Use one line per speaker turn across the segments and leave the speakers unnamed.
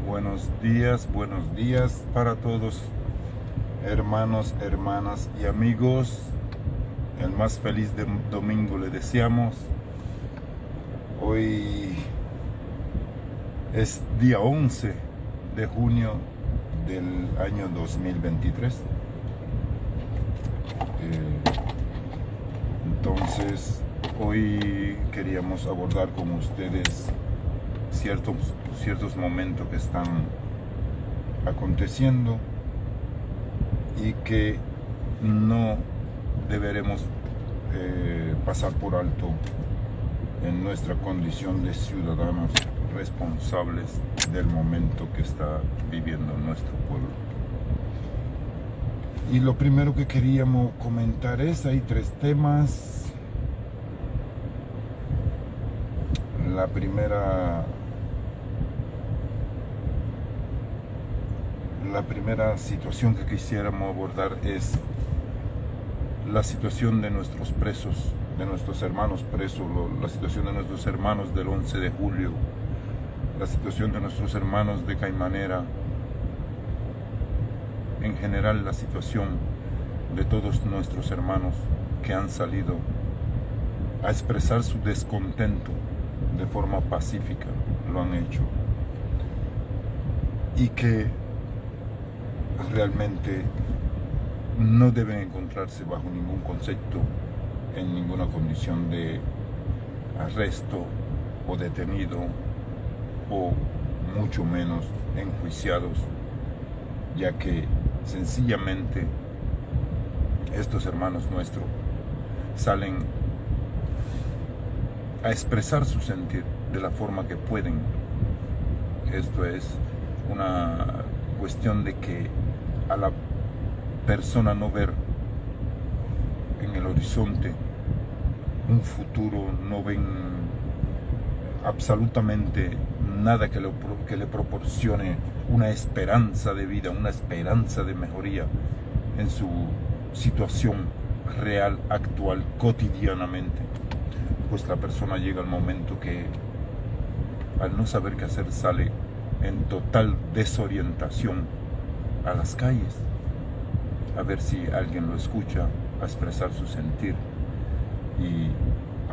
Buenos días para todos, hermanos, hermanas y amigos. El más feliz domingo le deseamos. Hoy es día 11 de junio del año 2023. Entonces, hoy queríamos abordar con ustedes ciertos momentos que están aconteciendo y que no deberemos pasar por alto en nuestra condición de ciudadanos responsables del momento que está viviendo nuestro pueblo. Y lo primero que queríamos comentar hay 3 temas. La primera situación que quisiéramos abordar es la situación de nuestros presos, de nuestros hermanos presos, la situación de nuestros hermanos del 11 de julio, la situación de nuestros hermanos de Caimanera, en general la situación de todos nuestros hermanos que han salido a expresar su descontento de forma pacífica, lo han hecho, y que realmente no deben encontrarse bajo ningún concepto, en ninguna condición de arresto o detenido, o mucho menos enjuiciados, ya que sencillamente estos hermanos nuestros salen a expresar su sentir de la forma que pueden. Esto es una cuestión de que a la persona no ver en el horizonte un futuro, no ven absolutamente nada que le proporcione una esperanza de vida, una esperanza de mejoría en su situación real, actual, cotidianamente, pues la persona llega al momento que, al no saber qué hacer, sale en total desorientación a las calles, a ver si alguien lo escucha, a expresar su sentir. Y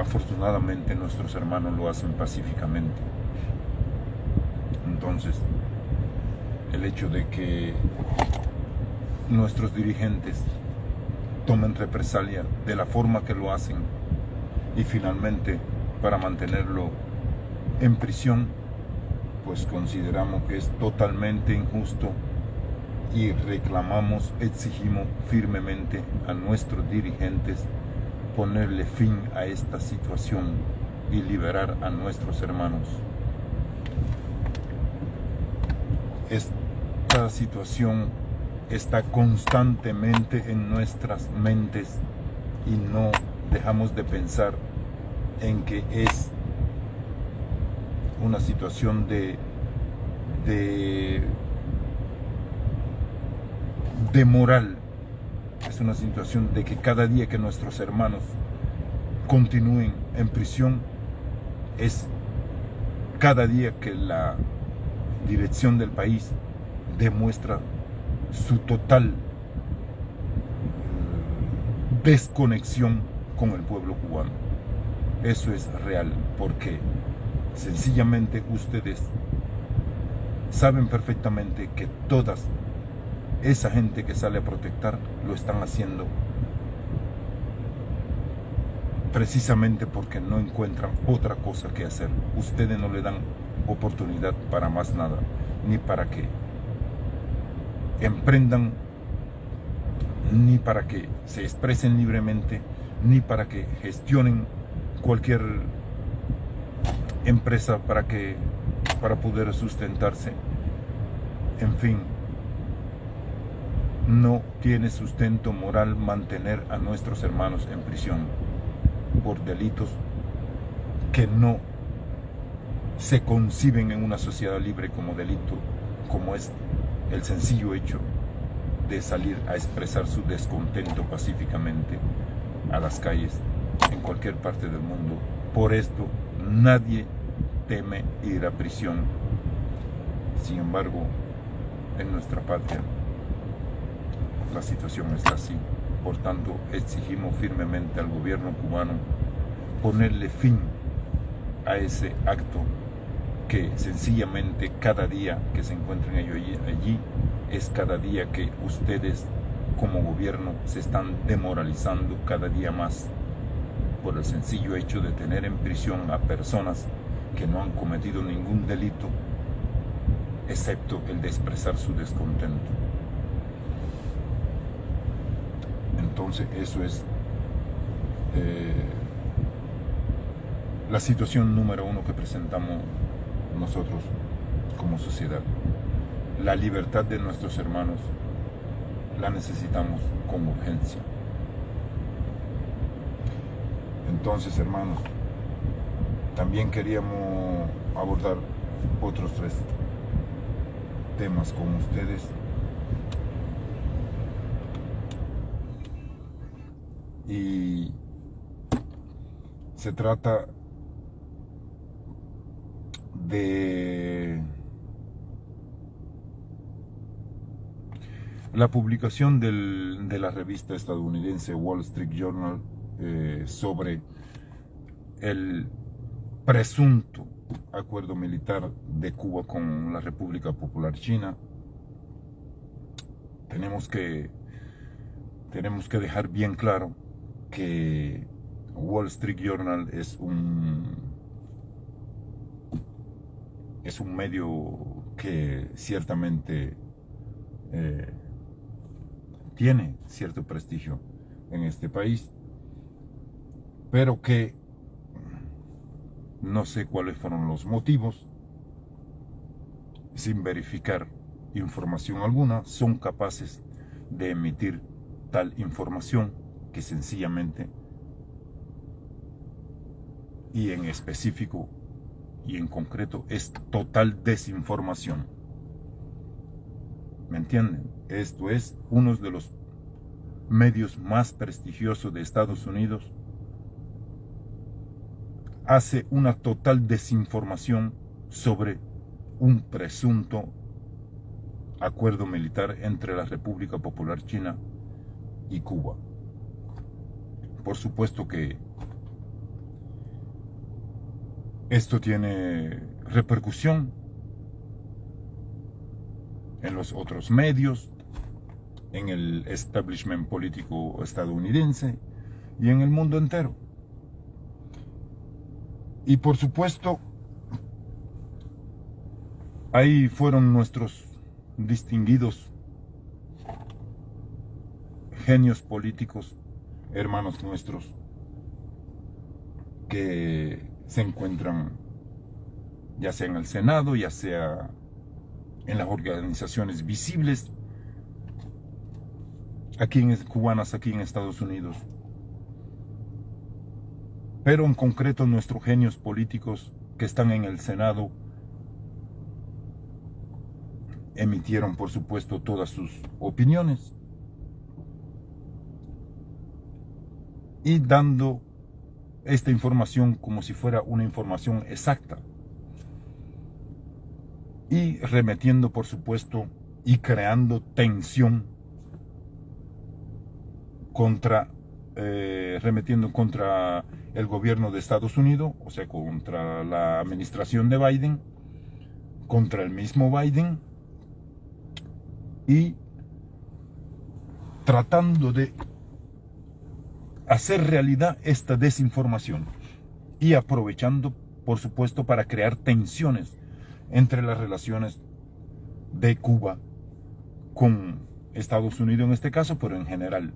afortunadamente nuestros hermanos lo hacen pacíficamente. Entonces, el hecho de que nuestros dirigentes tomen represalia de la forma que lo hacen, y finalmente para mantenerlo en prisión, pues consideramos que es totalmente injusto y reclamamos, exigimos firmemente a nuestros dirigentes ponerle fin a esta situación y liberar a nuestros hermanos. Esta situación está constantemente en nuestras mentes y no dejamos de pensar en que es una situación de moral. Es una situación de que cada día que nuestros hermanos continúen en prisión, es cada día que la dirección del país demuestra su total desconexión con el pueblo cubano. Eso es real, porque sencillamente ustedes saben perfectamente que toda esa gente que sale a protestar lo están haciendo precisamente porque no encuentran otra cosa que hacer. Ustedes no le dan oportunidad para más nada, ni para que emprendan, ni para que se expresen libremente, ni para que gestionen cualquier empresa para poder sustentarse. En fin, no tiene sustento moral mantener a nuestros hermanos en prisión por delitos que no se conciben en una sociedad libre como delito, como es el sencillo hecho de salir a expresar su descontento pacíficamente a las calles en cualquier parte del mundo. Por esto nadie teme ir a prisión. Sin embargo, en nuestra patria la situación está así. Por tanto, exigimos firmemente al gobierno cubano ponerle fin a ese acto que sencillamente cada día que se encuentren ellos allí es cada día que ustedes como gobierno se están demoralizando cada día más por el sencillo hecho de tener en prisión a personas que no han cometido ningún delito excepto el de expresar su descontento. Entonces eso es la situación número uno que presentamos nosotros como sociedad. La libertad de nuestros hermanos la necesitamos con urgencia. Entonces, hermanos, también queríamos abordar otros 3 temas con ustedes. Y se trata de la publicación de la revista estadounidense Wall Street Journal sobre el presunto acuerdo militar de Cuba con la República Popular China. Tenemos que dejar bien claro que Wall Street Journal es un medio que ciertamente tiene cierto prestigio en este país, pero que no sé cuáles fueron los motivos, sin verificar información alguna, son capaces de emitir tal información que sencillamente y en específico y en concreto es total desinformación. ¿Me entienden? Esto es uno de los medios más prestigiosos de Estados Unidos. Hace una total desinformación sobre un presunto acuerdo militar entre la República Popular China y Cuba. Por supuesto que esto tiene repercusión en los otros medios, en el establishment político estadounidense y en el mundo entero. Y por supuesto, ahí fueron nuestros distinguidos genios políticos, hermanos nuestros, que se encuentran ya sea en el Senado, ya sea en las organizaciones visibles cubanas aquí en Estados Unidos. Pero en concreto nuestros genios políticos que están en el Senado emitieron, por supuesto, todas sus opiniones y dando esta información como si fuera una información exacta y remetiendo, por supuesto, y creando tensión remetiendo contra el gobierno de Estados Unidos, o sea, contra la administración de Biden, contra el mismo Biden, y tratando de hacer realidad esta desinformación y aprovechando, por supuesto, para crear tensiones entre las relaciones de Cuba con Estados Unidos en este caso, pero en general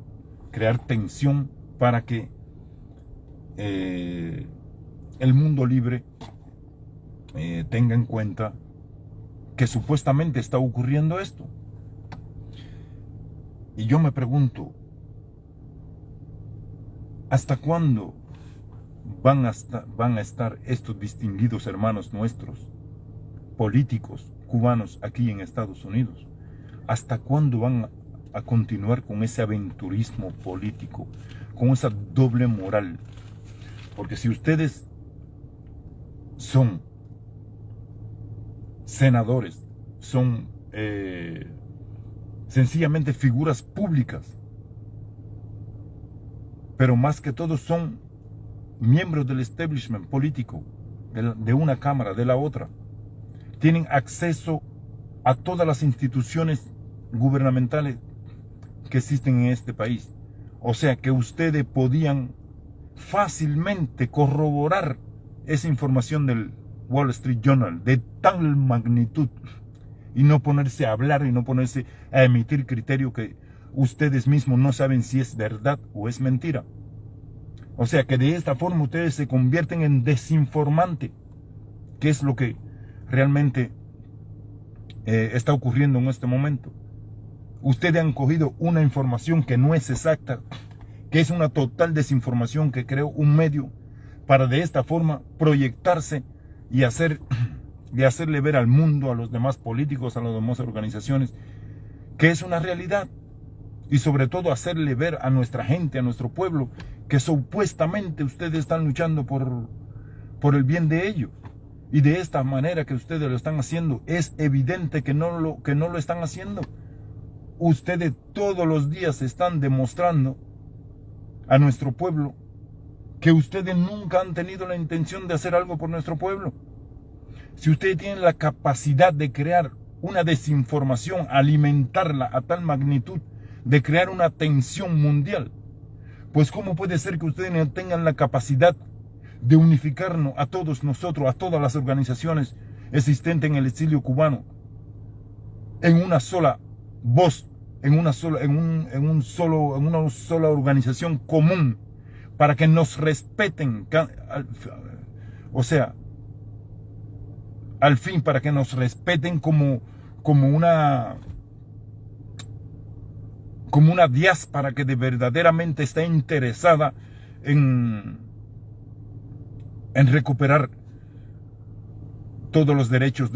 crear tensión para que el mundo libre tenga en cuenta que supuestamente está ocurriendo esto. Y yo me pregunto, ¿hasta cuándo van a estar estos distinguidos hermanos nuestros, políticos cubanos aquí en Estados Unidos? ¿Hasta cuándo van a continuar con ese aventurismo político, con esa doble moral? Porque si ustedes son senadores son sencillamente figuras públicas, pero más que todo son miembros del establishment político, de una cámara, de la otra. Tienen acceso a todas las instituciones gubernamentales que existen en este país. O sea que ustedes podían fácilmente corroborar esa información del Wall Street Journal de tal magnitud y no ponerse a hablar y no ponerse a emitir criterio que ustedes mismos no saben si es verdad o es mentira. O sea que de esta forma ustedes se convierten en desinformante, que es lo que realmente está ocurriendo en este momento. Ustedes han cogido una información que no es exacta, que es una total desinformación que creó un medio para de esta forma proyectarse y hacerle ver al mundo, a los demás políticos, a las demás organizaciones, que es una realidad. Y sobre todo hacerle ver a nuestra gente, a nuestro pueblo, que supuestamente ustedes están luchando por el bien de ellos. Y de esta manera que ustedes lo están haciendo, es evidente que no lo están haciendo. Ustedes todos los días están demostrando a nuestro pueblo que ustedes nunca han tenido la intención de hacer algo por nuestro pueblo. Si ustedes tienen la capacidad de crear una desinformación, alimentarla a tal magnitud, de crear una tensión mundial, pues ¿cómo puede ser que ustedes no tengan la capacidad de unificarnos a todos nosotros, a todas las organizaciones existentes en el exilio cubano, en una sola voz, en una sola organización común, para que nos respeten, o sea, al fin, para que nos respeten como una diáspora que verdaderamente está interesada en recuperar todos los derechos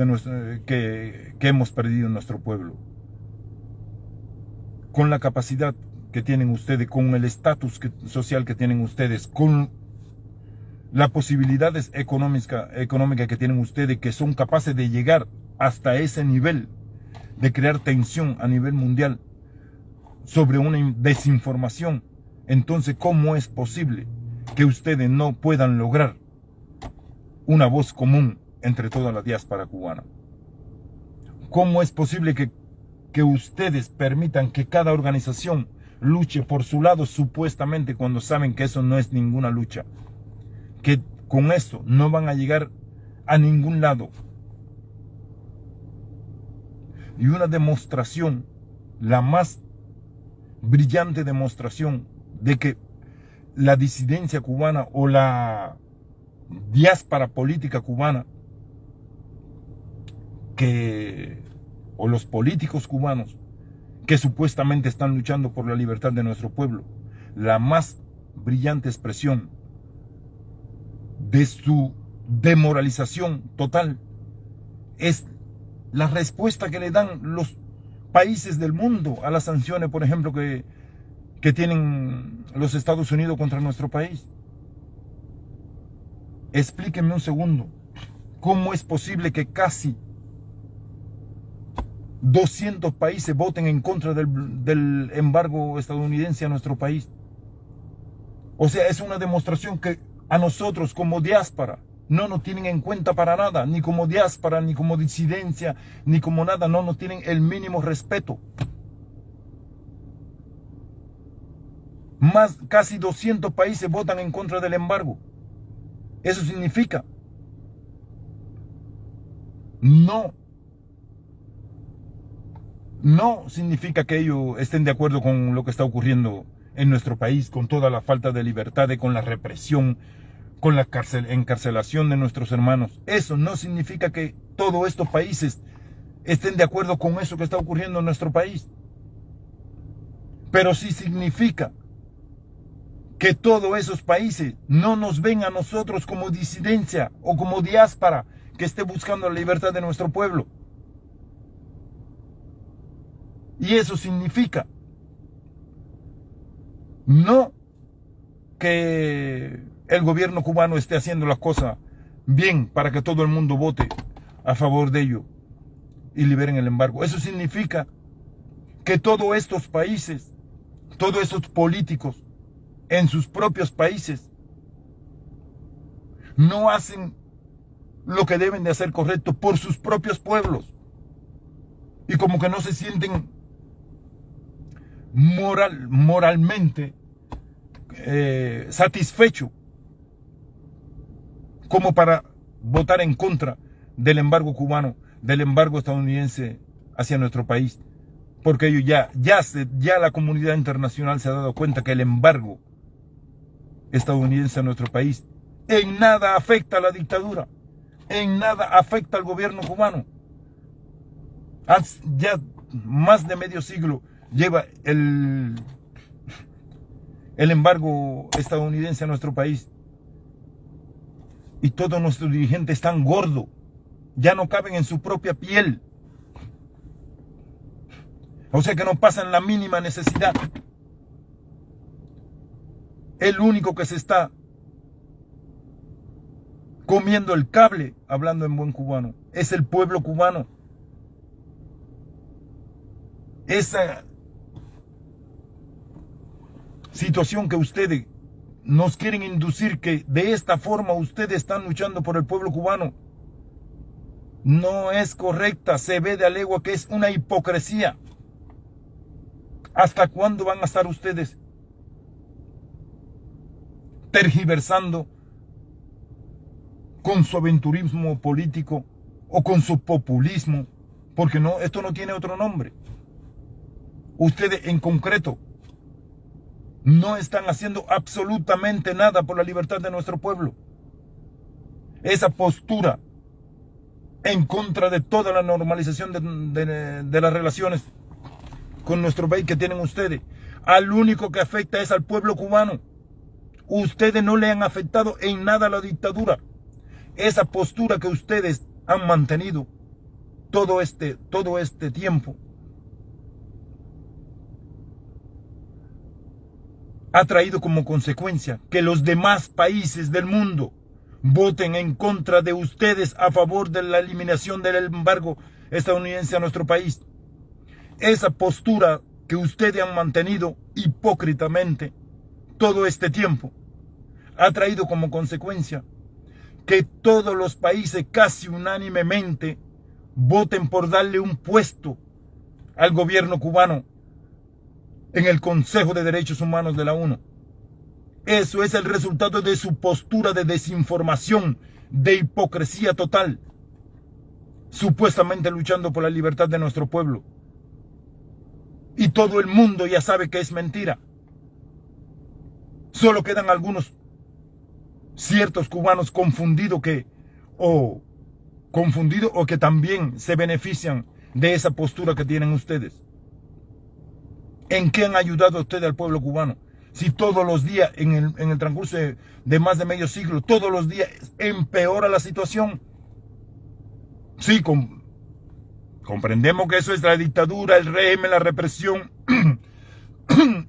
que hemos perdido en nuestro pueblo? Con la capacidad que tienen ustedes, con el estatus social que tienen ustedes, con las posibilidades económicas que tienen ustedes, que son capaces de llegar hasta ese nivel, de crear tensión a nivel mundial sobre una desinformación. Entonces, ¿cómo es posible que ustedes no puedan lograr una voz común entre toda la diáspora cubana? ¿Cómo es posible que ustedes permitan que cada organización luche por su lado supuestamente, cuando saben que eso no es ninguna lucha? Que con eso no van a llegar a ningún lado. Y una demostración, la más brillante demostración de que la disidencia cubana o la diáspora política cubana, o los políticos cubanos que supuestamente están luchando por la libertad de nuestro pueblo, la más brillante expresión de su demoralización total es la respuesta que le dan los países del mundo a las sanciones, por ejemplo, que tienen los Estados Unidos contra nuestro país. Explíquenme un segundo, ¿cómo es posible que casi 200 países voten en contra del embargo estadounidense a nuestro país? O sea, es una demostración que a nosotros como diáspora no nos tienen en cuenta para nada, ni como diáspora, ni como disidencia, ni como nada, no nos tienen el mínimo respeto. Casi 200 países votan en contra del embargo. Eso significa no significa que ellos estén de acuerdo con lo que está ocurriendo en nuestro país, con toda la falta de libertad, con la represión, con la encarcelación de nuestros hermanos. Eso no significa que todos estos países estén de acuerdo con eso que está ocurriendo en nuestro país. Pero sí significa que todos esos países no nos ven a nosotros como disidencia o como diáspora que esté buscando la libertad de nuestro pueblo. Y eso significa no que el gobierno cubano esté haciendo las cosas bien para que todo el mundo vote a favor de ello, y liberen el embargo. Eso significa que todos estos países, todos estos políticos en sus propios países no hacen lo que deben de hacer correcto por sus propios pueblos. Y como que no se sienten moralmente satisfechos como para votar en contra del embargo cubano, del embargo estadounidense hacia nuestro país. Porque ellos ya la comunidad internacional se ha dado cuenta que el embargo estadounidense a nuestro país en nada afecta a la dictadura, en nada afecta al gobierno cubano. Ya más de medio siglo lleva el embargo estadounidense a nuestro país. Y todos nuestros dirigentes están gordos, ya no caben en su propia piel. O sea que no pasan la mínima necesidad. El único que se está comiendo el cable, hablando en buen cubano, es el pueblo cubano. Esa situación que ustedes nos quieren inducir, que de esta forma ustedes están luchando por el pueblo cubano, no es correcta. Se ve de a legua que es una hipocresía. ¿Hasta cuándo van a estar ustedes tergiversando con su aventurismo político o con su populismo? Porque no, esto no tiene otro nombre. Ustedes en concreto no están haciendo absolutamente nada por la libertad de nuestro pueblo. Esa postura en contra de toda la normalización de las relaciones con nuestro país que tienen ustedes, al único que afecta es al pueblo cubano. Ustedes no le han afectado en nada a la dictadura. Esa postura que ustedes han mantenido todo este tiempo ha traído como consecuencia que los demás países del mundo voten en contra de ustedes a favor de la eliminación del embargo estadounidense a nuestro país. Esa postura que ustedes han mantenido hipócritamente todo este tiempo ha traído como consecuencia que todos los países casi unánimemente voten por darle un puesto al gobierno cubano en el Consejo de Derechos Humanos de la ONU. Eso es el resultado de su postura de desinformación, de hipocresía total, supuestamente luchando por la libertad de nuestro pueblo. Y todo el mundo ya sabe que es mentira. Solo quedan algunos ciertos cubanos confundidos o que también se benefician de esa postura que tienen ustedes. ¿En qué han ayudado ustedes al pueblo cubano? Si todos los días, en el transcurso de más de medio siglo, todos los días empeora la situación. Sí, comprendemos que eso es la dictadura, el régimen, la represión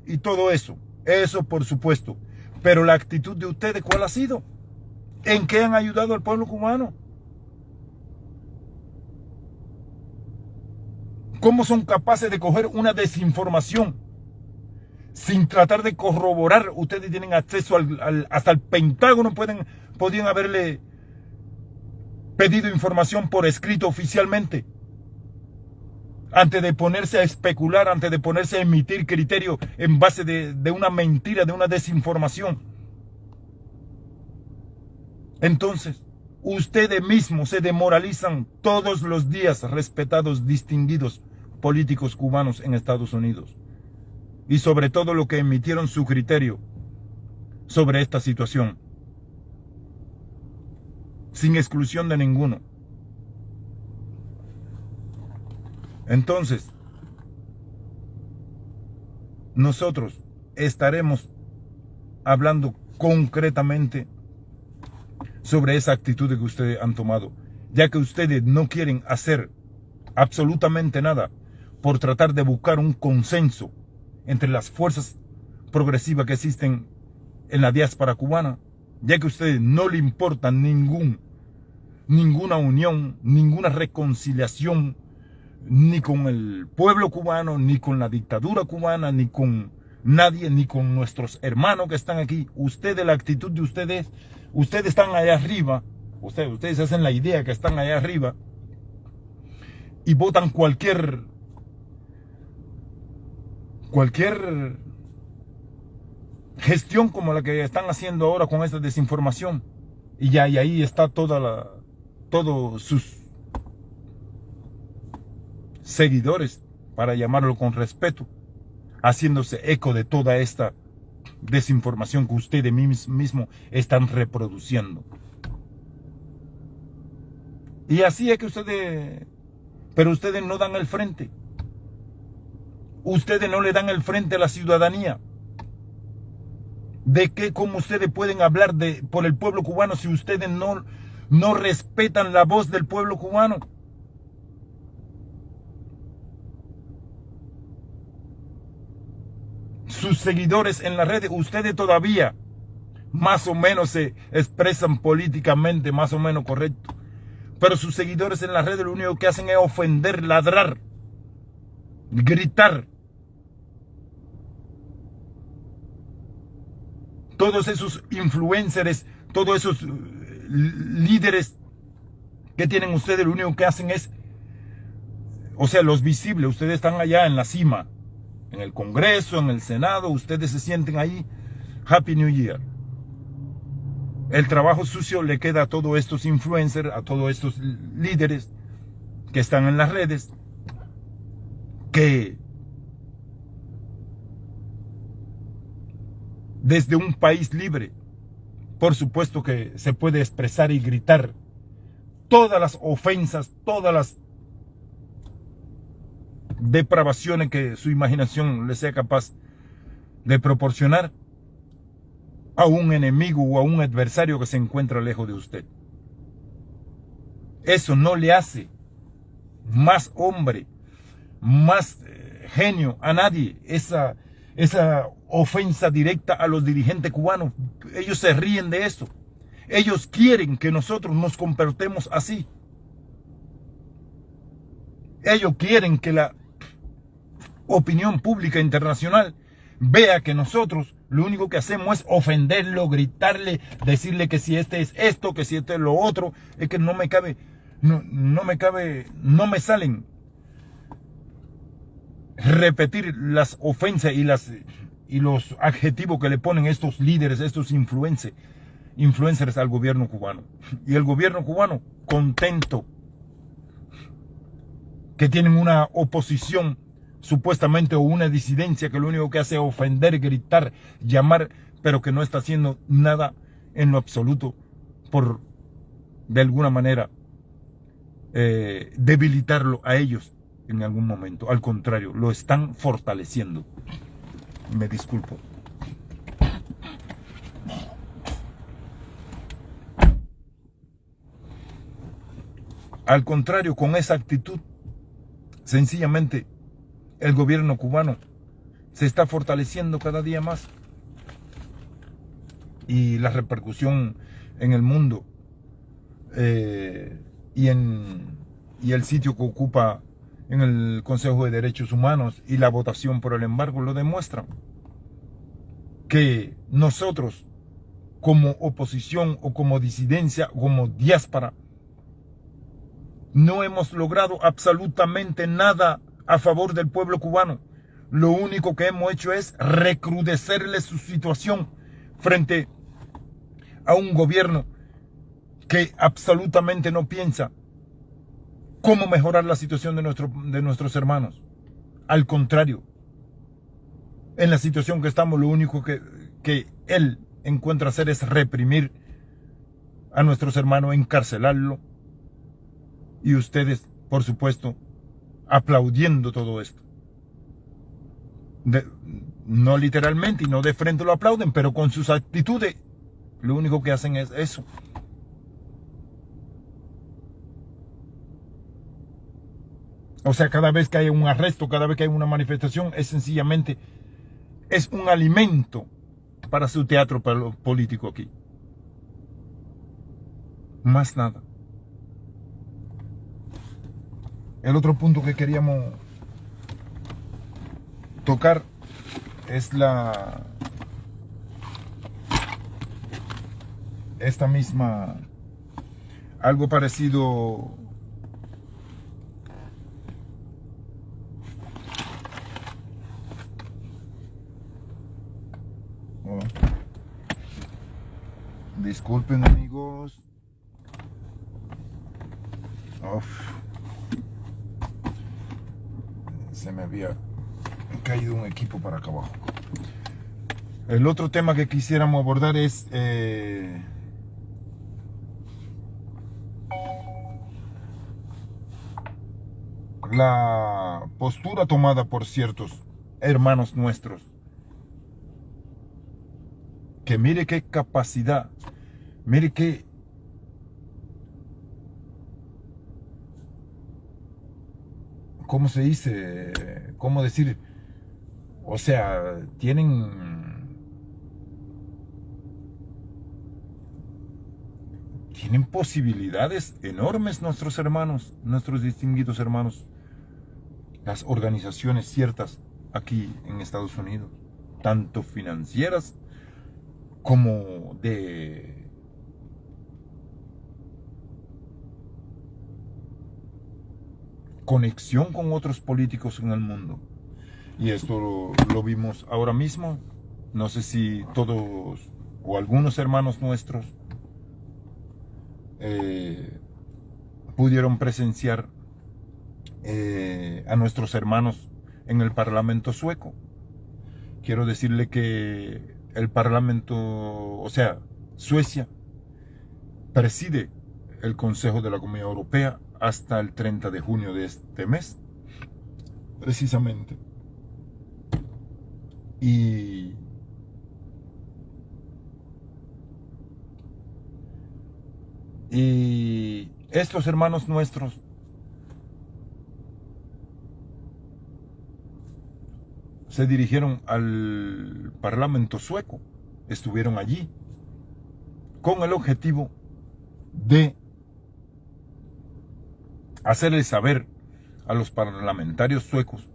y todo eso. Eso por supuesto. Pero la actitud de ustedes, ¿cuál ha sido? ¿En qué han ayudado al pueblo cubano? ¿Cómo son capaces de coger una desinformación sin tratar de corroborar? Ustedes tienen acceso hasta el Pentágono, podían haberle pedido información por escrito oficialmente antes de ponerse a especular, antes de ponerse a emitir criterio en base de una mentira, de una desinformación. Entonces, ustedes mismos se demoralizan todos los días, respetados, distinguidos políticos cubanos en Estados Unidos. Y sobre todo lo que emitieron su criterio sobre esta situación. Sin exclusión de ninguno. Entonces, nosotros estaremos hablando concretamente sobre esa actitud que ustedes han tomado, ya que ustedes no quieren hacer absolutamente nada por tratar de buscar un consenso entre las fuerzas progresivas que existen en la diáspora cubana, ya que a ustedes no le importa ninguna unión, ninguna reconciliación, ni con el pueblo cubano, ni con la dictadura cubana, ni con nadie, ni con nuestros hermanos que están aquí. Ustedes, la actitud de ustedes están allá arriba, ustedes hacen la idea que están allá arriba y votan cualquier gestión como la que están haciendo ahora con esta desinformación. Y ahí está todos sus seguidores, para llamarlo con respeto, haciéndose eco de toda esta desinformación que ustedes mismos están reproduciendo. Y así es que pero ustedes no dan el frente. Ustedes no le dan el frente a la ciudadanía. ¿De qué, cómo ustedes pueden hablar por el pueblo cubano si ustedes no respetan la voz del pueblo cubano? Sus seguidores en las redes, ustedes todavía más o menos se expresan políticamente, más o menos correcto. Pero sus seguidores en las redes lo único que hacen es ofender, ladrar, gritar. Todos esos influencers, todos esos líderes que tienen ustedes, lo único que hacen es, o sea, los visibles, ustedes están allá en la cima, en el Congreso, en el Senado, ustedes se sienten ahí, Happy New Year. El trabajo sucio le queda a todos estos influencers, a todos estos líderes que están en las redes, que desde un país libre, por supuesto que se puede expresar y gritar todas las ofensas, todas las depravaciones que su imaginación le sea capaz de proporcionar a un enemigo o a un adversario que se encuentra lejos de usted. Eso no le hace más hombre, más genio a nadie. Esa ofensa directa a los dirigentes cubanos, ellos se ríen de eso. Ellos quieren que nosotros nos comportemos así. Ellos quieren que la opinión pública internacional vea que nosotros lo único que hacemos es ofenderlo, gritarle, decirle que si este es esto, que si este es lo otro. Es que no me salen repetir las ofensas y los adjetivos que le ponen estos líderes, estos influencers al gobierno cubano. Y el gobierno cubano contento que tienen una oposición supuestamente, o una disidencia que lo único que hace es ofender, gritar, llamar, pero que no está haciendo nada en lo absoluto por, de alguna manera, debilitarlo a ellos en algún momento. Al contrario, lo están fortaleciendo. Me disculpo. Al contrario, con esa actitud, sencillamente, el gobierno cubano se está fortaleciendo cada día más. Y la repercusión en el mundo y el sitio que ocupa en el Consejo de Derechos Humanos y la votación por el embargo lo demuestran. Que nosotros, como oposición o como disidencia, como diáspora, no hemos logrado absolutamente nada a favor del pueblo cubano. Lo único que hemos hecho es recrudecerle su situación frente a un gobierno que absolutamente no piensa cómo mejorar la situación de nuestros hermanos. Al contrario, en la situación que estamos, lo único que él encuentra hacer es reprimir a nuestros hermanos, encarcelarlo. Y ustedes, por supuesto, aplaudiendo todo esto. No literalmente y no de frente lo aplauden, pero con sus actitudes lo único que hacen es eso. O sea, cada vez que hay un arresto, cada vez que hay una manifestación, es sencillamente, es un alimento para su teatro político aquí. Más nada. El otro punto que queríamos tocar es esta misma, algo parecido disculpen amigos. Se me había caído un equipo para acá abajo. El otro tema que quisiéramos abordar es la postura tomada por ciertos hermanos nuestros. Que mire qué capacidad, mire qué ¿cómo se dice? ¿Cómo decir? O sea, tienen posibilidades enormes nuestros hermanos, nuestros distinguidos hermanos, las organizaciones ciertas aquí en Estados Unidos, tanto financieras como de conexión con otros políticos en el mundo. Y esto lo vimos ahora mismo. No sé si todos o algunos hermanos nuestros pudieron presenciar a nuestros hermanos en el Parlamento sueco. Quiero decirle que el Parlamento, o sea, Suecia, preside el Consejo de la Comunidad Europea hasta el 30 de junio de este mes, precisamente. Y estos hermanos nuestros se dirigieron al Parlamento sueco, estuvieron allí con el objetivo de hacerles saber a los parlamentarios suecos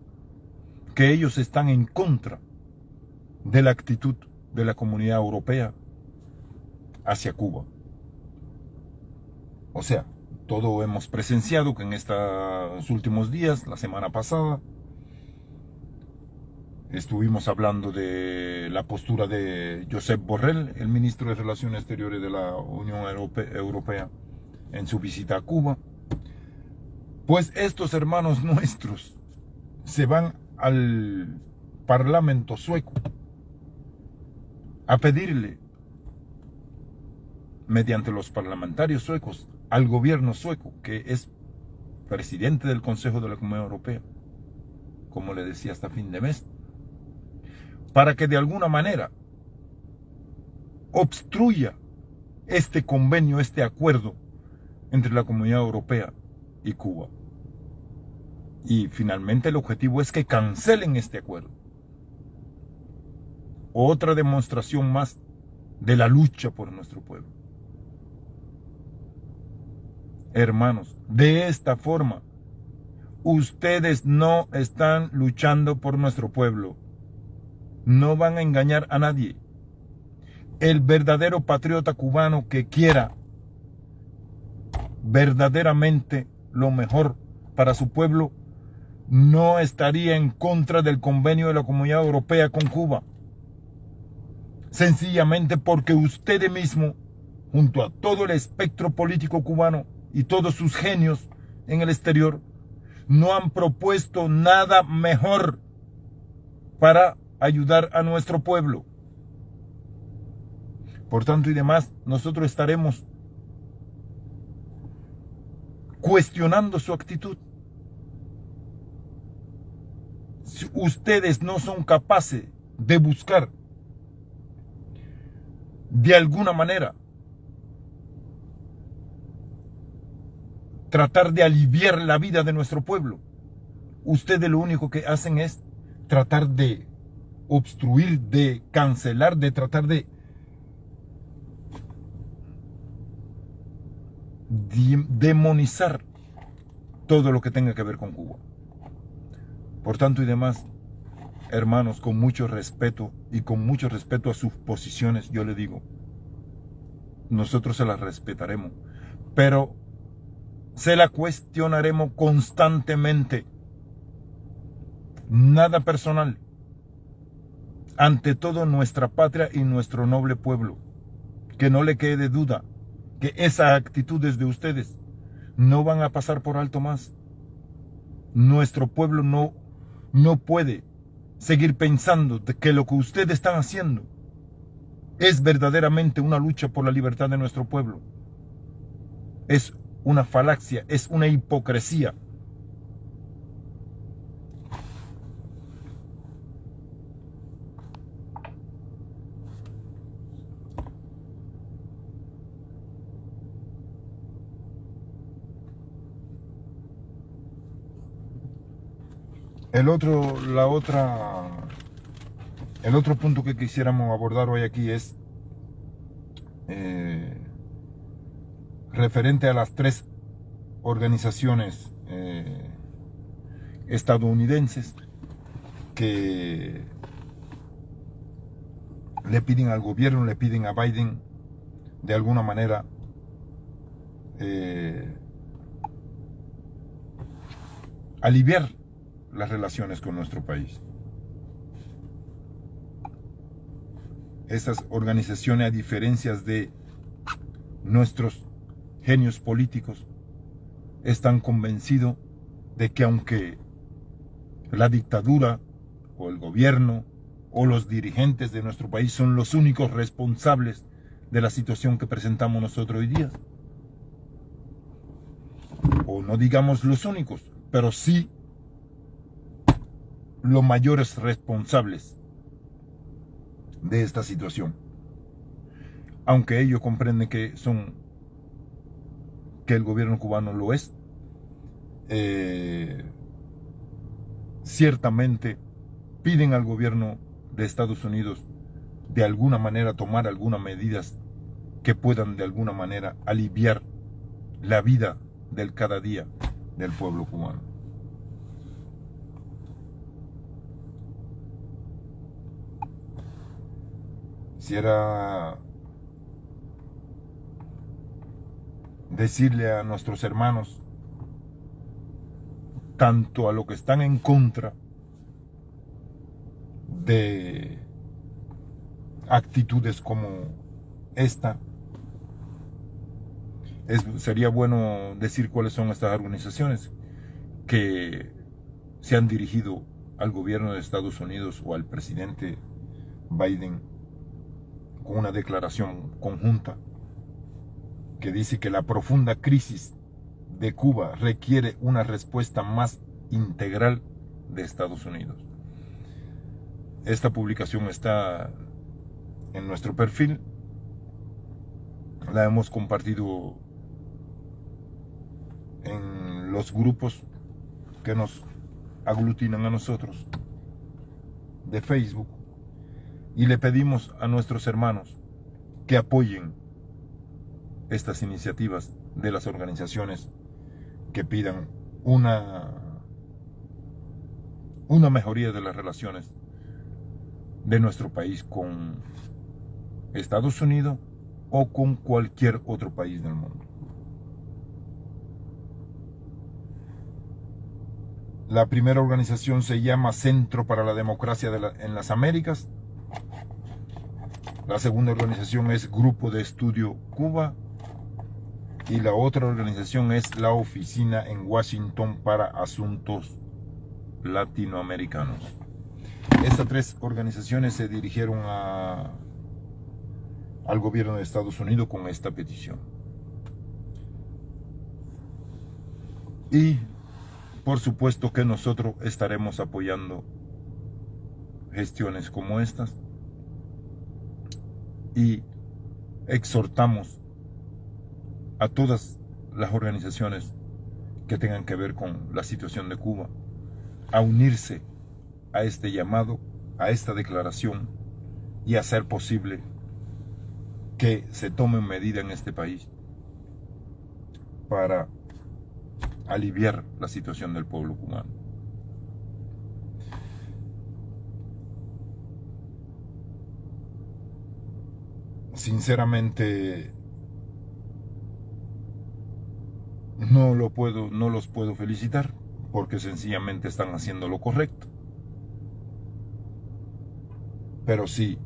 que ellos están en contra de la actitud de la Comunidad Europea hacia Cuba. O sea, todo hemos presenciado que en estos últimos días, la semana pasada, estuvimos hablando de la postura de Josep Borrell, el ministro de Relaciones Exteriores de la Unión Europea, en su visita a Cuba. Pues estos hermanos nuestros se van al Parlamento sueco a pedirle, mediante los parlamentarios suecos, al gobierno sueco, que es presidente del Consejo de la Comunidad Europea, como le decía, hasta fin de mes, para que de alguna manera obstruya este convenio, este acuerdo entre la Comunidad Europea y Cuba. Y finalmente el objetivo es que cancelen este acuerdo. Otra demostración más de la lucha por nuestro pueblo. Hermanos, de esta forma, ustedes no están luchando por nuestro pueblo. No van a engañar a nadie. El verdadero patriota cubano que quiera verdaderamente lo mejor para su pueblo no estaría en contra del convenio de la Comunidad Europea con Cuba. Sencillamente porque usted mismo, junto a todo el espectro político cubano y todos sus genios en el exterior, no han propuesto nada mejor para ayudar a nuestro pueblo. Por tanto y demás, nosotros estaremos cuestionando su actitud. Si ustedes no son capaces de buscar de alguna manera tratar de aliviar la vida de nuestro pueblo, ustedes lo único que hacen es tratar de obstruir, de cancelar, de tratar de demonizar todo lo que tenga que ver con Cuba. Por tanto y demás, hermanos, con mucho respeto y con mucho respeto a sus posiciones, yo le digo, nosotros se las respetaremos, pero se la cuestionaremos constantemente. Nada personal. Ante todo, nuestra patria y nuestro noble pueblo. Que no le quede duda que esas actitudes de ustedes no van a pasar por alto más. Nuestro pueblo no puede seguir pensando de que lo que ustedes están haciendo es verdaderamente una lucha por la libertad de nuestro pueblo. Es una falacia, es una hipocresía. El otro punto que quisiéramos abordar hoy aquí es referente a las 3 organizaciones estadounidenses que le piden al gobierno, le piden a Biden de alguna manera aliviar las relaciones con nuestro país. Estas organizaciones, a diferencia de nuestros genios políticos, están convencidos de que aunque la dictadura o el gobierno o los dirigentes de nuestro país son los únicos responsables de la situación que presentamos nosotros hoy día, o no digamos los únicos, pero sí los mayores responsables de esta situación, aunque ellos comprenden que el gobierno cubano lo es, ciertamente piden al gobierno de Estados Unidos de alguna manera tomar algunas medidas que puedan de alguna manera aliviar la vida del cada día del pueblo cubano. Quisiera decirle a nuestros hermanos, tanto a los que están en contra de actitudes como esta, sería bueno decir cuáles son estas organizaciones que se han dirigido al gobierno de Estados Unidos o al presidente Biden con una declaración conjunta que dice que la profunda crisis de Cuba requiere una respuesta más integral de Estados Unidos. Esta publicación está en nuestro perfil, la hemos compartido en los grupos que nos aglutinan a nosotros de Facebook, y le pedimos a nuestros hermanos que apoyen estas iniciativas de las organizaciones que pidan una mejoría de las relaciones de nuestro país con Estados Unidos o con cualquier otro país del mundo. La primera organización se llama Centro para la Democracia en las Américas. La segunda organización es Grupo de Estudio Cuba. Y la otra organización es la Oficina en Washington para Asuntos Latinoamericanos. Estas 3 organizaciones se dirigieron al gobierno de Estados Unidos con esta petición. Y por supuesto que nosotros estaremos apoyando gestiones como estas y exhortamos a todas las organizaciones que tengan que ver con la situación de Cuba a unirse a este llamado, a esta declaración, y hacer posible que se tomen medidas en este país para aliviar la situación del pueblo cubano. Sinceramente, no los puedo felicitar, porque sencillamente están haciendo lo correcto. Pero sí,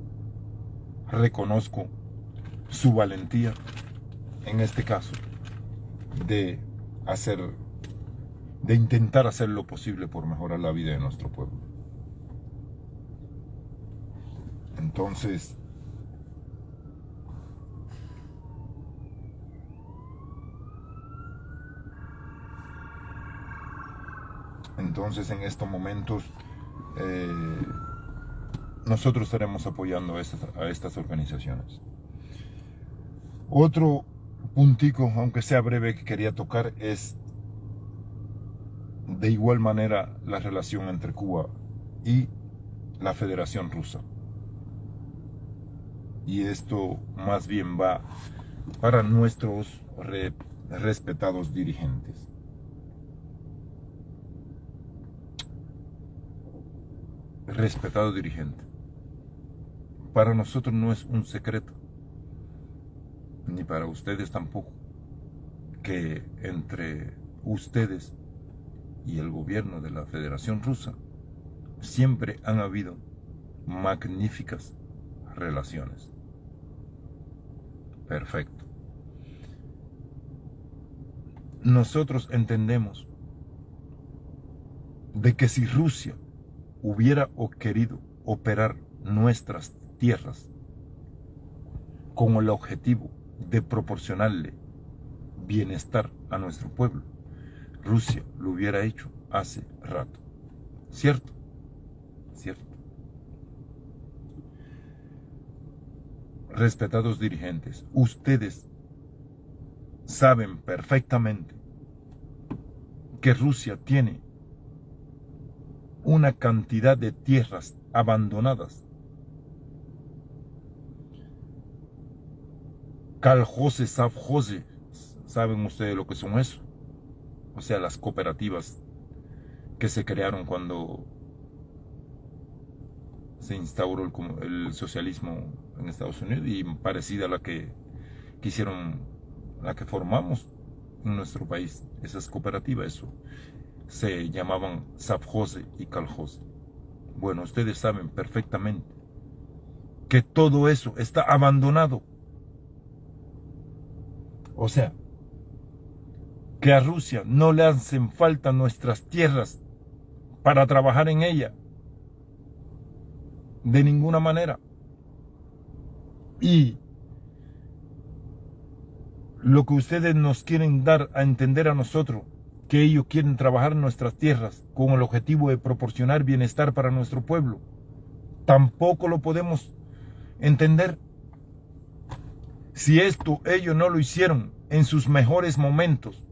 reconozco su valentía, en este caso, de intentar hacer lo posible por mejorar la vida de nuestro pueblo. Entonces, en estos momentos, nosotros estaremos apoyando a estas organizaciones. Otro puntico, aunque sea breve, que quería tocar es de igual manera la relación entre Cuba y la Federación Rusa. Y esto más bien va para nuestros respetados dirigentes. Respetado dirigente, para nosotros no es un secreto, ni para ustedes tampoco, que entre ustedes y el gobierno de la Federación Rusa siempre han habido magníficas relaciones. Perfecto. Nosotros entendemos de que si Rusia hubiera querido operar nuestras tierras con el objetivo de proporcionarle bienestar a nuestro pueblo, Rusia lo hubiera hecho hace rato. ¿Cierto? ¿Cierto? Respetados dirigentes, ustedes saben perfectamente que Rusia tiene una cantidad de tierras abandonadas, Kaljose, Savjose, ¿saben ustedes lo que son eso? O sea, las cooperativas que se crearon cuando se instauró el socialismo en Estados Unidos, y parecida a la que la que formamos en nuestro país, esas cooperativas, eso se llamaban Savjose y Kaljose. Bueno, ustedes saben perfectamente que todo eso está abandonado. O sea, que a Rusia no le hacen falta nuestras tierras para trabajar en ella, de ninguna manera. Y lo que ustedes nos quieren dar a entender a nosotros, que ellos quieren trabajar en nuestras tierras con el objetivo de proporcionar bienestar para nuestro pueblo, tampoco lo podemos entender. Si esto ellos no lo hicieron en sus mejores momentos,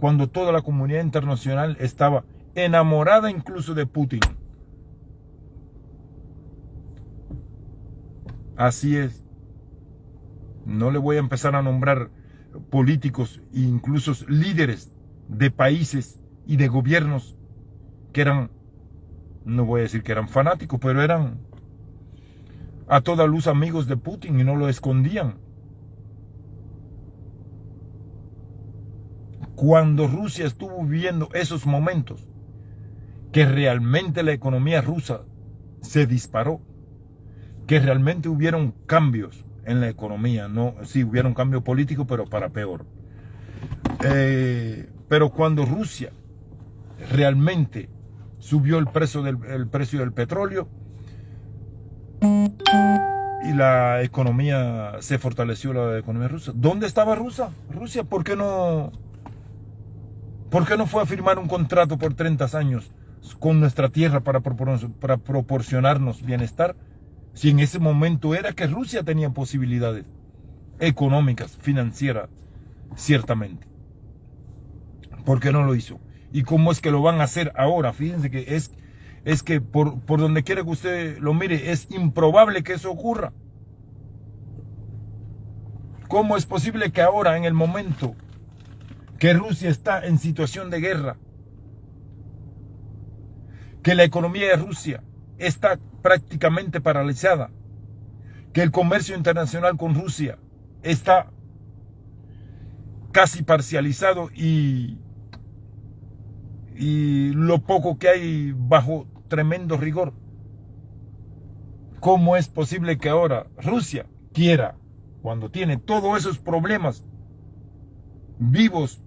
cuando toda la comunidad internacional estaba enamorada incluso de Putin. Así es. No le voy a empezar a nombrar políticos e incluso líderes de países y de gobiernos que eran, no voy a decir que eran fanáticos, pero eran a toda luz amigos de Putin y no lo escondían. Cuando Rusia estuvo viviendo esos momentos, que realmente la economía rusa se disparó, que realmente hubieron cambios en la economía, no, sí hubieron cambio político, pero para peor. Pero cuando Rusia realmente subió el precio del petróleo y la economía se fortaleció, la economía rusa, ¿dónde estaba Rusia? ¿Por qué no fue a firmar un contrato por 30 años con nuestra tierra para proporcionarnos bienestar? Si en ese momento era que Rusia tenía posibilidades económicas, financieras, ciertamente. ¿Por qué no lo hizo? ¿Y cómo es que lo van a hacer ahora? Fíjense que es que por donde quiera que usted lo mire, es improbable que eso ocurra. ¿Cómo es posible que ahora, en el momento que Rusia está en situación de guerra, que la economía de Rusia está prácticamente paralizada, que el comercio internacional con Rusia está casi parcializado y lo poco que hay bajo tremendo rigor. ¿Cómo es posible que ahora Rusia quiera, cuando tiene todos esos problemas vivos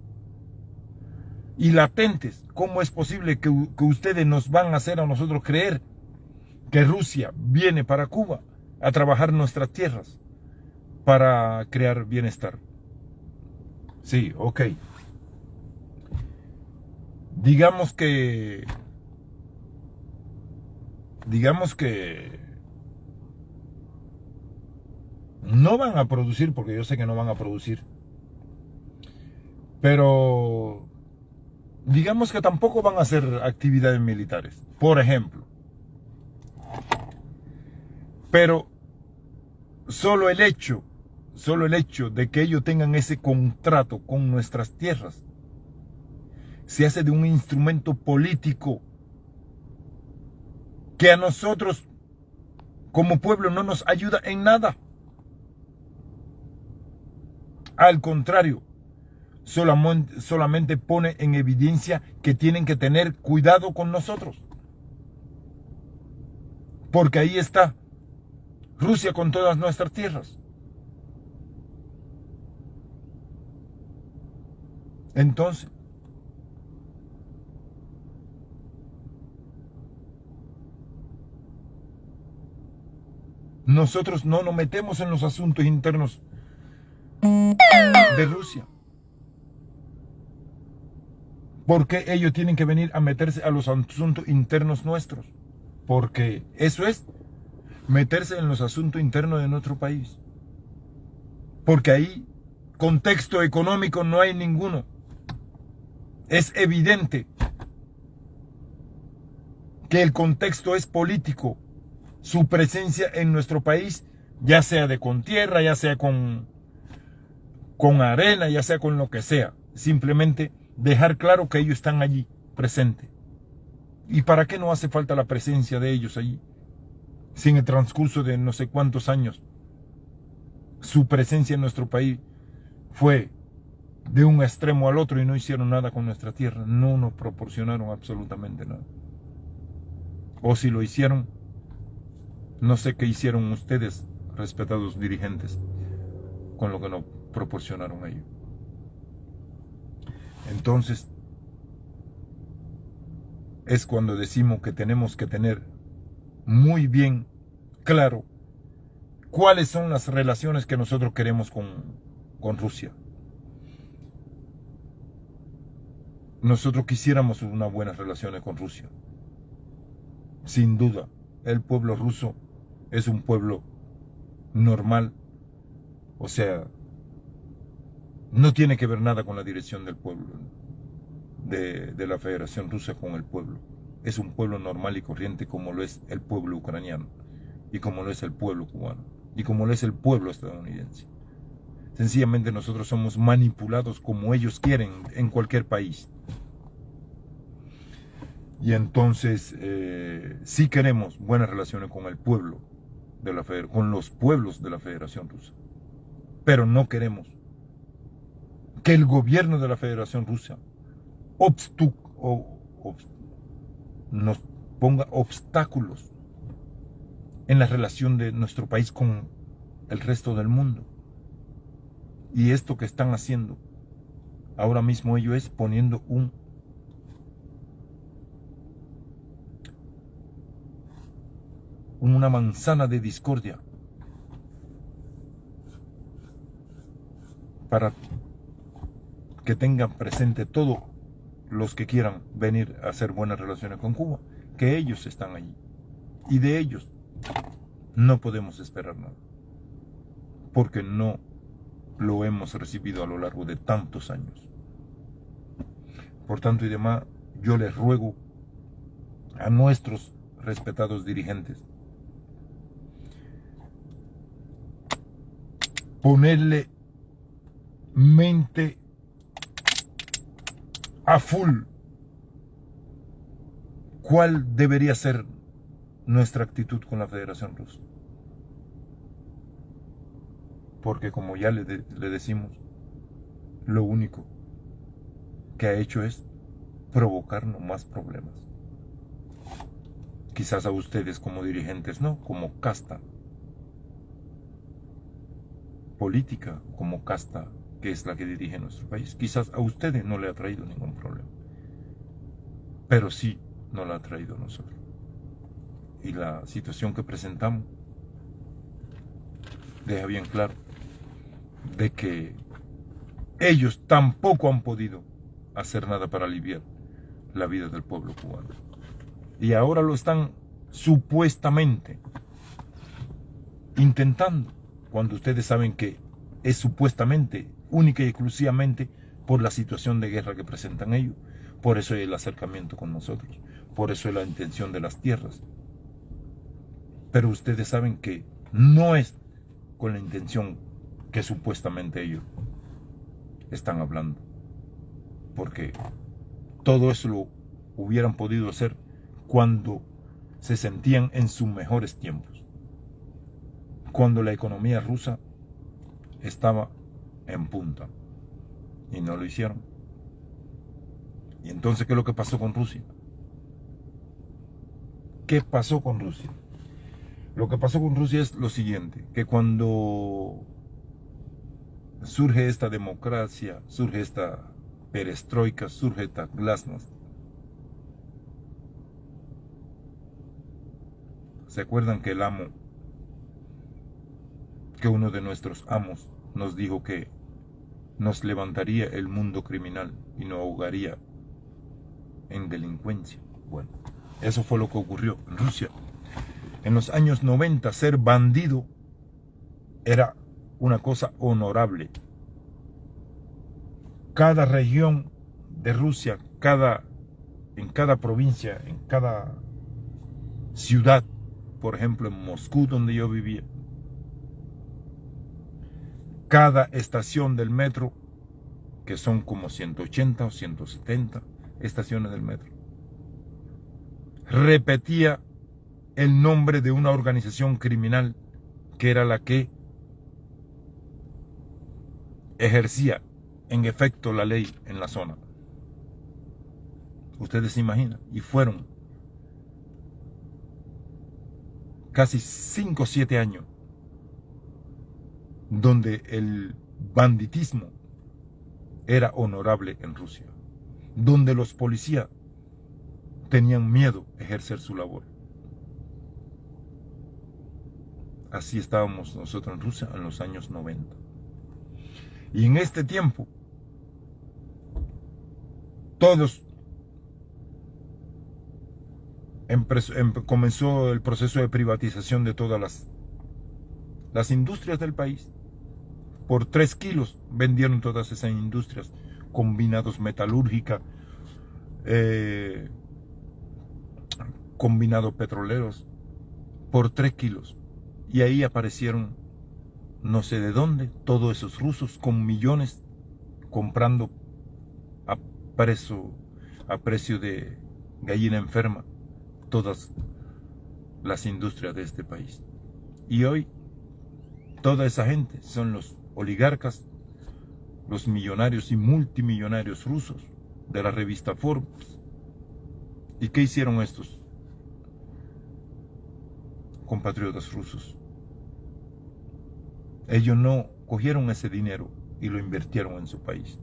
y latentes, cómo es posible que ustedes nos van a hacer a nosotros creer que Rusia viene para Cuba a trabajar nuestras tierras para crear bienestar? Sí, ok. Digamos que no van a producir, porque yo sé que no van a producir, pero digamos que tampoco van a hacer actividades militares, por ejemplo. Pero solo el hecho de que ellos tengan ese contrato con nuestras tierras se hace de un instrumento político que a nosotros como pueblo no nos ayuda en nada. Al contrario, solamente pone en evidencia que tienen que tener cuidado con nosotros. Porque ahí está Rusia con todas nuestras tierras. Entonces, nosotros no nos metemos en los asuntos internos de Rusia. ¿Por qué ellos tienen que venir a meterse a los asuntos internos nuestros? Porque eso es meterse en los asuntos internos de nuestro país. Porque ahí contexto económico no hay ninguno. Es evidente que el contexto es político. Su presencia en nuestro país, ya sea con tierra, ya sea con arena, ya sea con lo que sea. Simplemente dejar claro que ellos están allí, presentes. ¿Y para qué no hace falta la presencia de ellos allí? Si en el transcurso de no sé cuántos años su presencia en nuestro país fue de un extremo al otro y no hicieron nada con nuestra tierra, no nos proporcionaron absolutamente nada. O si lo hicieron, no sé qué hicieron ustedes, respetados dirigentes, con lo que nos proporcionaron ellos. Entonces, es cuando decimos que tenemos que tener muy bien claro cuáles son las relaciones que nosotros queremos con Rusia. Nosotros quisiéramos unas buenas relaciones con Rusia. Sin duda, el pueblo ruso es un pueblo normal. O sea, no tiene que ver nada con la dirección del pueblo, de la Federación Rusa con el pueblo. Es un pueblo normal y corriente como lo es el pueblo ucraniano, y como lo es el pueblo cubano, y como lo es el pueblo estadounidense. Sencillamente nosotros somos manipulados como ellos quieren en cualquier país. Y entonces sí queremos buenas relaciones con el pueblo con los pueblos de la Federación Rusa. Pero no queremos que el gobierno de la Federación Rusa nos ponga obstáculos en la relación de nuestro país con el resto del mundo. Y esto que están haciendo ahora mismo ellos es poniendo una manzana de discordia para que tengan presente todos los que quieran venir a hacer buenas relaciones con Cuba, que ellos están allí, y de ellos no podemos esperar nada, porque no lo hemos recibido a lo largo de tantos años. Por tanto y demás, yo les ruego a nuestros respetados dirigentes ponerle mente a full cuál debería ser nuestra actitud con la Federación Rusa. Porque como ya le decimos, lo único que ha hecho es provocarnos más problemas. Quizás a ustedes como dirigentes no, como casta política, como casta que es la que dirige nuestro país. Quizás a ustedes no le ha traído ningún problema, pero sí nos la ha traído a nosotros. Y la situación que presentamos deja bien claro de que ellos tampoco han podido hacer nada para aliviar la vida del pueblo cubano. Y ahora lo están supuestamente intentando, cuando ustedes saben que es supuestamente, única y exclusivamente por la situación de guerra que presentan ellos. Por eso el acercamiento con nosotros, por eso es la intención de las tierras. Pero ustedes saben que no es con la intención que supuestamente ellos están hablando, porque todo eso lo hubieran podido hacer cuando se sentían en sus mejores tiempos, cuando la economía rusa estaba en punta, y no lo hicieron. Y entonces, ¿qué es lo que pasó con Rusia? ¿Qué pasó con Rusia? Lo que pasó con Rusia es lo siguiente, que cuando surge esta democracia, surge esta perestroika, surge esta glasnost, ¿se acuerdan que uno de nuestros amos nos dijo que nos levantaría el mundo criminal y nos ahogaría en delincuencia? Bueno, eso fue lo que ocurrió en Rusia. En los años 90, ser bandido era una cosa honorable. Cada región de Rusia, en cada provincia, en cada ciudad, por ejemplo en Moscú, donde yo vivía, cada estación del metro, que son como 180 o 170 estaciones del metro, repetía el nombre de una organización criminal que era la que ejercía en efecto la ley en la zona. Ustedes se imaginan, y fueron casi 5 o 7 años donde el banditismo era honorable en Rusia, donde los policías tenían miedo a ejercer su labor. Así estábamos nosotros en Rusia en los años 90. Y en este tiempo, todos comenzó el proceso de privatización de todas las industrias del país. Por 3 kilos vendieron todas esas industrias, combinados metalúrgica, combinados petroleros, por 3 kilos. Y ahí aparecieron, no sé de dónde, todos esos rusos con millones comprando a precio de gallina enferma todas las industrias de este país. Y hoy toda esa gente son los oligarcas, los millonarios y multimillonarios rusos de la revista Forbes. ¿Y qué hicieron estos compatriotas rusos? Ellos no cogieron ese dinero y lo invirtieron en su país.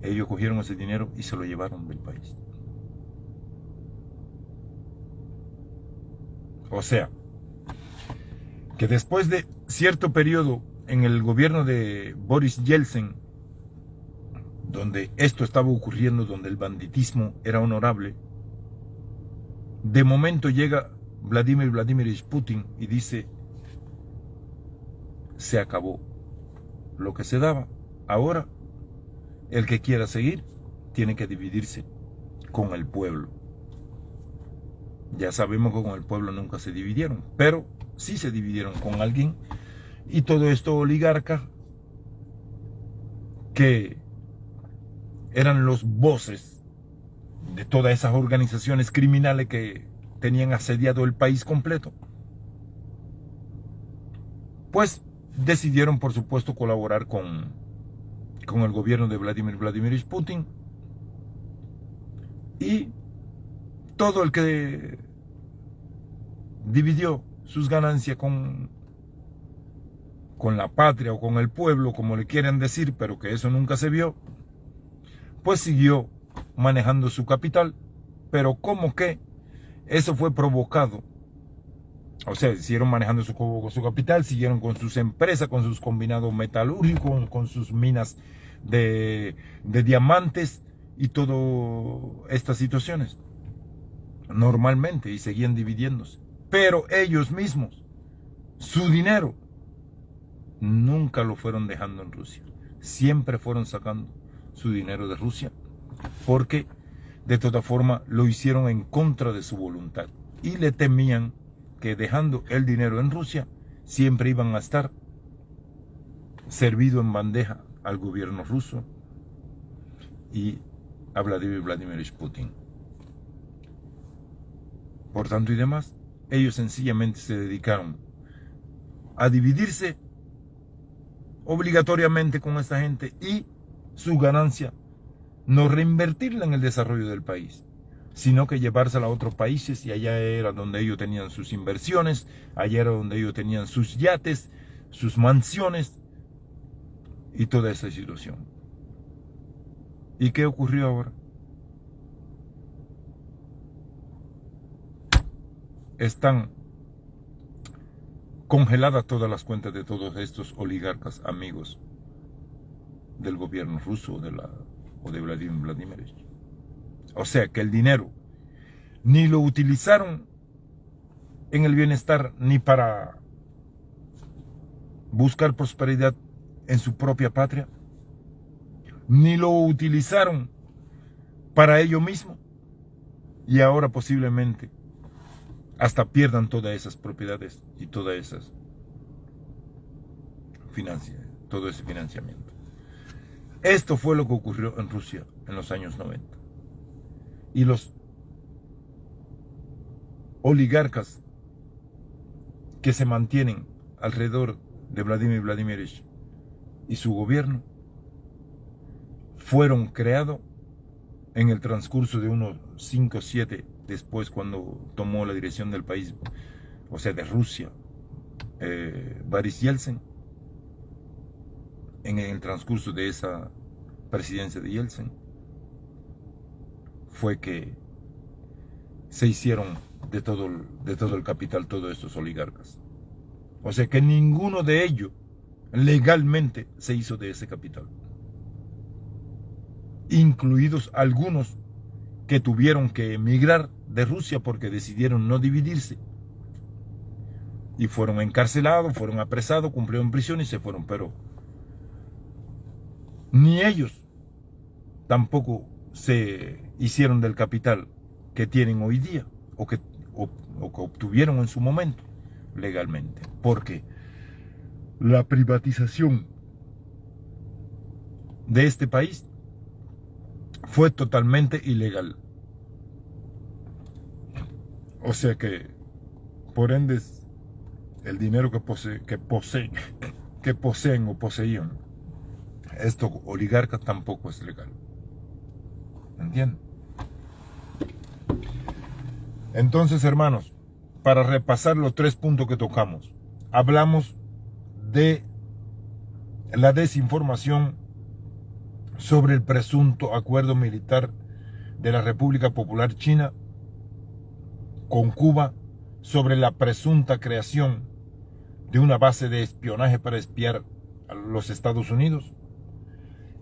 Ellos cogieron ese dinero y se lo llevaron del país. O sea, que después de cierto periodo en el gobierno de Boris Yeltsin, donde esto estaba ocurriendo, donde el banditismo era honorable, de momento llega Vladimir Vladimirovich Putin y dice: se acabó lo que se daba. Ahora, el que quiera seguir tiene que dividirse con el pueblo. Ya sabemos que con el pueblo nunca se dividieron, pero sí se dividieron con alguien. Y todo esto oligarca que eran los voces de todas esas organizaciones criminales que tenían asediado el país completo. Pues decidieron, por supuesto, colaborar con el gobierno de Vladimir Vladimirovich Putin, y todo el que dividió sus ganancias con la patria o con el pueblo, como le quieran decir, pero que eso nunca se vio, pues siguió manejando su capital. Pero como que eso fue provocado, o sea, siguieron manejando su capital, siguieron con sus empresas, con sus combinados metalúrgicos, con sus minas de diamantes y todas estas situaciones normalmente, y seguían dividiéndose. Pero ellos mismos, su dinero, nunca lo fueron dejando en Rusia. Siempre fueron sacando su dinero de Rusia, porque de toda forma lo hicieron en contra de su voluntad, y le temían que dejando el dinero en Rusia siempre iban a estar servido en bandeja al gobierno ruso y a Vladimir Vladimirovich Putin. Por tanto y demás, ellos sencillamente se dedicaron a dividirse obligatoriamente con esta gente, y su ganancia no reinvertirla en el desarrollo del país, sino que llevársela a otros países, y allá era donde ellos tenían sus inversiones, allá era donde ellos tenían sus yates, sus mansiones y toda esa situación. ¿Y qué ocurrió ahora? Están congeladas todas las cuentas de todos estos oligarcas amigos del gobierno ruso o de Vladimir Vladimirovich. O sea que el dinero ni lo utilizaron en el bienestar, ni para buscar prosperidad en su propia patria, ni lo utilizaron para ello mismo, y ahora posiblemente hasta pierdan todas esas propiedades y todas esas todo ese financiamiento. Esto fue lo que ocurrió en Rusia en los años 90. Y los oligarcas que se mantienen alrededor de Vladimir Vladimirovich y su gobierno fueron creados en el transcurso de unos 5 o 7 después, cuando tomó la dirección del país, o sea, de Rusia, Boris Yeltsin. En el transcurso de esa presidencia de Yeltsin fue que se hicieron de todo el capital todos estos oligarcas. O sea que ninguno de ellos legalmente se hizo de ese capital, incluidos algunos que tuvieron que emigrar de Rusia porque decidieron no dividirse, y fueron encarcelados, fueron apresados, cumplieron prisión y se fueron. Pero ni ellos tampoco se hicieron del capital que tienen hoy día, o que obtuvieron en su momento legalmente, porque la privatización de este país fue totalmente ilegal. O sea que, por ende, el dinero que poseen o poseían estos oligarcas tampoco es legal. ¿Entienden? Entonces, hermanos, para repasar los 3 puntos que tocamos, hablamos de la desinformación sobre el presunto acuerdo militar de la República Popular China con Cuba, sobre la presunta creación de una base de espionaje para espiar a los Estados Unidos.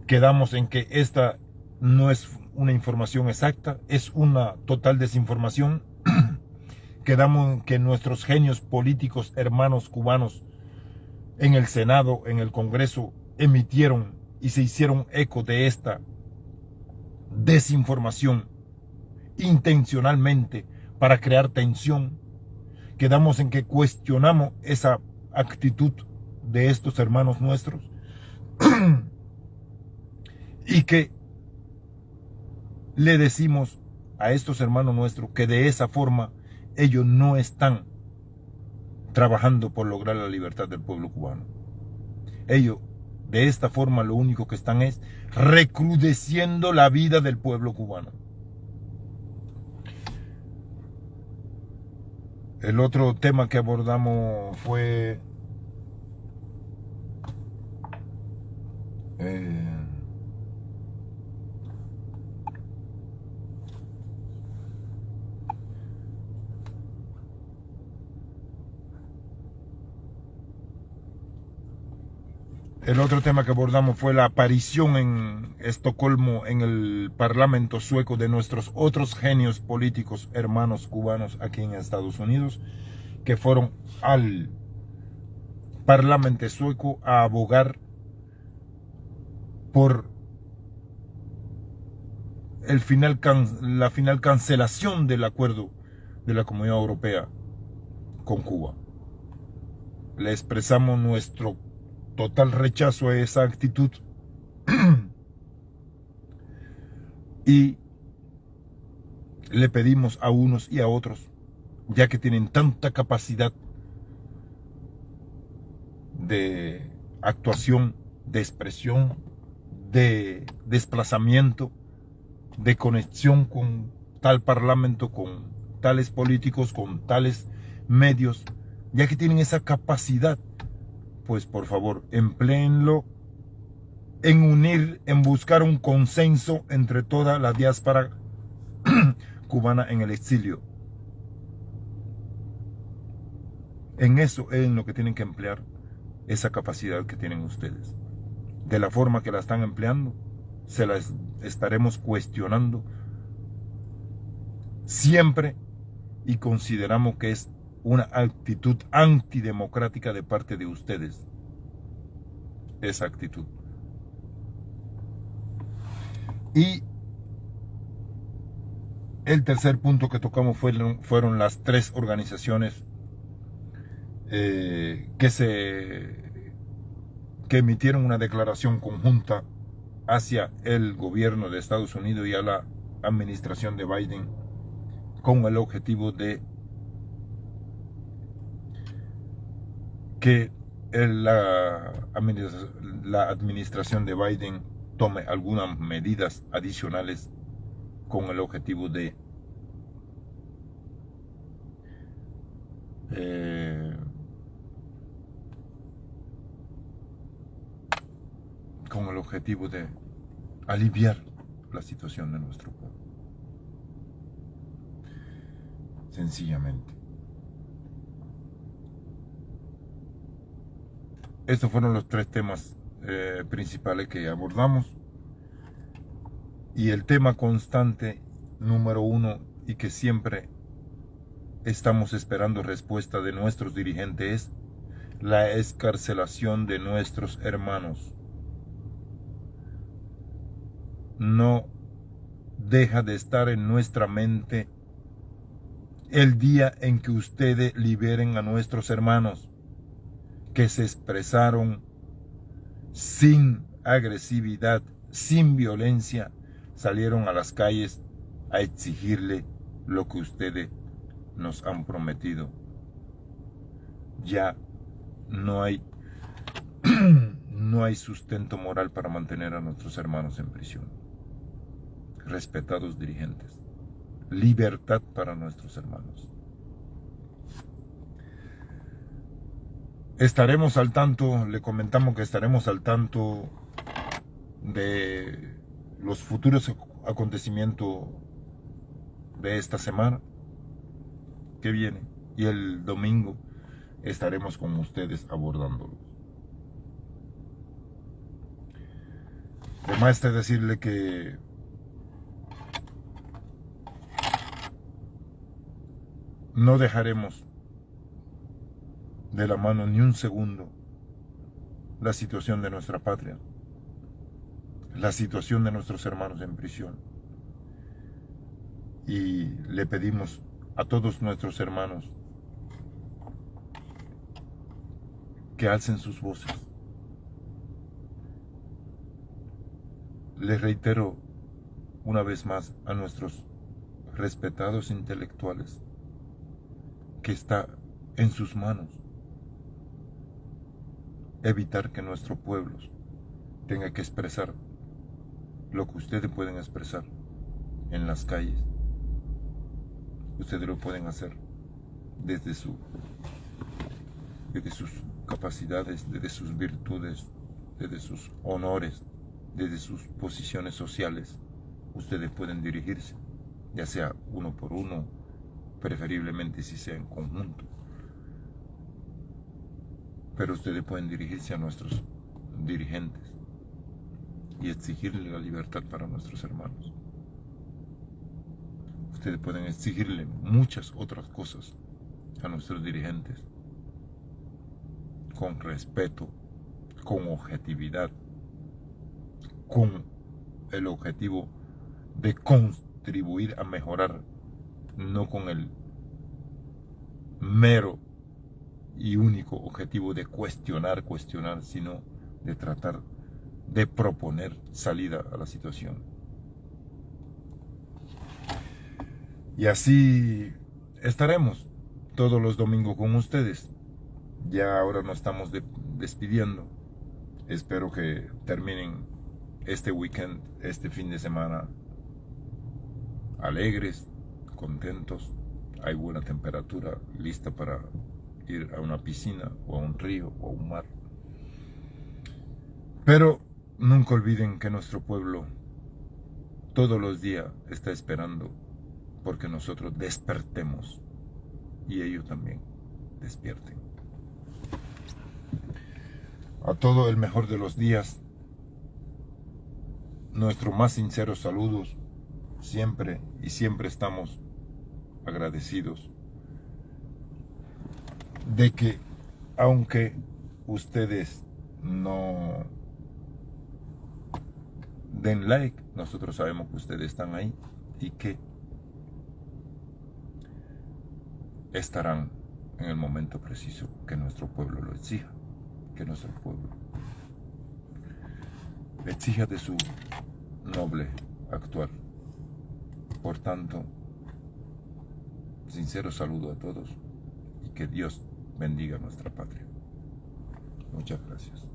Quedamos en que esta no es una información exacta, es una total desinformación. Quedamos en que nuestros genios políticos hermanos cubanos en el Senado, en el Congreso, emitieron y se hicieron eco de esta desinformación intencionalmente para crear tensión. Quedamos en que cuestionamos esa actitud de estos hermanos nuestros y que le decimos a estos hermanos nuestros que de esa forma ellos no están trabajando por lograr la libertad del pueblo cubano. Ellos de esta forma lo único que están es recrudeciendo la vida del pueblo cubano. El otro tema que abordamos fue la aparición en Estocolmo, en el Parlamento sueco, de nuestros otros genios políticos hermanos cubanos aquí en Estados Unidos, que fueron al Parlamento sueco a abogar por la final cancelación del acuerdo de la Comunidad Europea con Cuba. Le expresamos nuestro total rechazo a esa actitud y le pedimos a unos y a otros, ya que tienen tanta capacidad de actuación, de expresión, de desplazamiento, de conexión con tal parlamento, con tales políticos, con tales medios, ya que tienen esa capacidad, pues por favor, empléenlo en unir, en buscar un consenso entre toda la diáspora cubana en el exilio. En eso es en lo que tienen que emplear esa capacidad que tienen ustedes. De la forma que la están empleando, se las estaremos cuestionando siempre y consideramos que es una actitud antidemocrática de parte de ustedes. Esa actitud. Y el tercer punto que tocamos fueron las tres organizaciones que emitieron una declaración conjunta hacia el gobierno de Estados Unidos y a la administración de Biden, con el objetivo de que la administración de Biden tome algunas medidas adicionales con el objetivo de aliviar la situación de nuestro pueblo. Sencillamente. Estos fueron los tres temas principales que abordamos. Y el tema constante número uno, y que siempre estamos esperando respuesta de nuestros dirigentes, es la excarcelación de nuestros hermanos. No deja de estar en nuestra mente el día en que ustedes liberen a nuestros hermanos que se expresaron sin agresividad, sin violencia, salieron a las calles a exigirle lo que ustedes nos han prometido. Ya no hay sustento moral para mantener a nuestros hermanos en prisión. Respetados dirigentes, libertad para nuestros hermanos. Estaremos al tanto, le comentamos que estaremos al tanto de los futuros acontecimientos de esta semana que viene, y el domingo estaremos con ustedes abordándolos. Además de decirle que no dejaremos de la mano ni un segundo la situación de nuestra patria, la situación de nuestros hermanos en prisión. Y le pedimos a todos nuestros hermanos que alcen sus voces. Les reitero una vez más a nuestros respetados intelectuales que está en sus manos evitar que nuestro pueblo tenga que expresar lo que ustedes pueden expresar en las calles. Ustedes lo pueden hacer desde sus capacidades, desde sus virtudes, desde sus honores, desde sus posiciones sociales. Ustedes pueden dirigirse, ya sea uno por uno, preferiblemente si sea en conjunto. Pero ustedes pueden dirigirse a nuestros dirigentes y exigirle la libertad para nuestros hermanos. Ustedes pueden exigirle muchas otras cosas a nuestros dirigentes, con respeto, con objetividad, con el objetivo de contribuir a mejorar, no con el mero y único objetivo de cuestionar, sino de tratar de proponer salida a la situación. Y así estaremos todos los domingos con ustedes. Ya ahora nos estamos despidiendo. Espero que terminen este weekend, este fin de semana, alegres, contentos. Hay buena temperatura, lista para ir a una piscina o a un río o a un mar. Pero nunca olviden que nuestro pueblo todos los días está esperando porque nosotros despertemos y ellos también despierten. A todo el mejor de los días, nuestros más sinceros saludos, siempre y siempre estamos agradecidos de que, aunque ustedes no den like, nosotros sabemos que ustedes están ahí y que estarán en el momento preciso que nuestro pueblo lo exija, que nuestro pueblo exija de su noble actuar. Por tanto, sincero saludo a todos y que Dios bendiga nuestra patria. Muchas gracias.